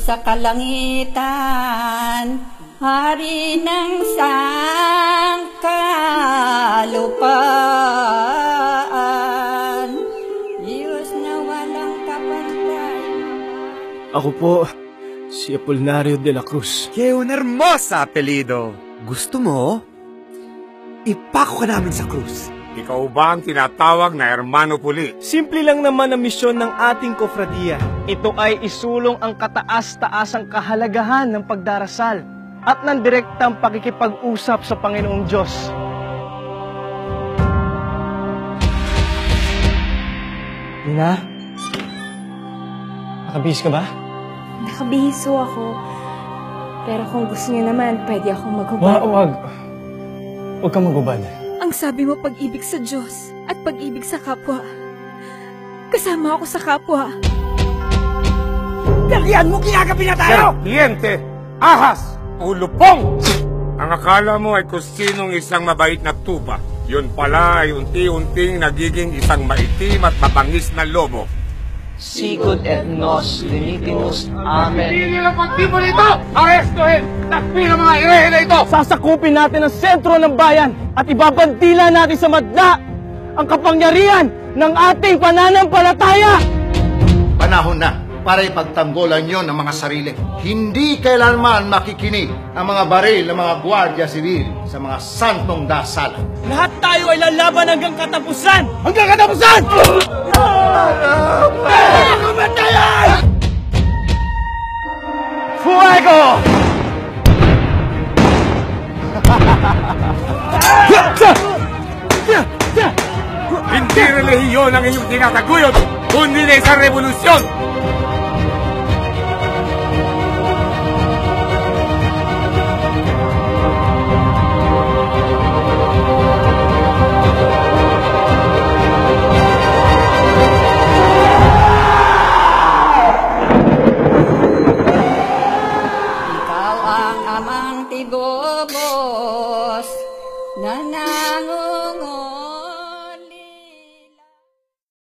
sa kalangitan, hari ng sangkalupaan, Diyos na walang kapantay. Ako po, si Apolinario de la Cruz. ¡Qué una hermosa apelido! Gusto mo? Ipako ka namin sa krus. Ikaw ba ang tinatawag na Hermano Puli? Simple lang naman ang misyon ng ating kofradiya. Ito ay isulong ang kataas-taasang kahalagahan ng pagdarasal at ng direktang pakikipag-usap sa Panginoong Diyos. Nina? Nakabihis ka ba? Nakabihiso ako. Pero kung gusto niyo naman, pwede akong maghubad. Huwag kang maghubad. Ang sabi mo, pag-ibig sa Diyos at pag-ibig sa kapwa. Kasama ako sa kapwa. Dalian mo, kinagabi na tayo! Serpiente! Ahas! Ulupong! Ang akala mo ay kung sinong isang mabait na tupa. Yun pala ay unti-unting nagiging isang maitim at mabangis na lobo. Sigud et nos limitinus. Amen. Hindi lang pagtibo nito! Arestuhin! Takpin ang mga irehe na ito! Sasakupin natin ang sentro ng bayan at ibabantila natin sa madla ang kapangyarihan ng ating pananampalataya! Panahon na para ipagtanggolan nyo ng mga sarili. Hindi kailanman makikinig ang mga baril ng mga gwardiya sibil sa mga santong dasalan. Lahat tayo ay lalaban hanggang katapusan! Hanggang katapusan! Kamatayan! Fuego! Hindi relihiyon ang inyong tinataguyod, kundi na isang revolusyon! Ikaw ang amang tibobos na nangungulit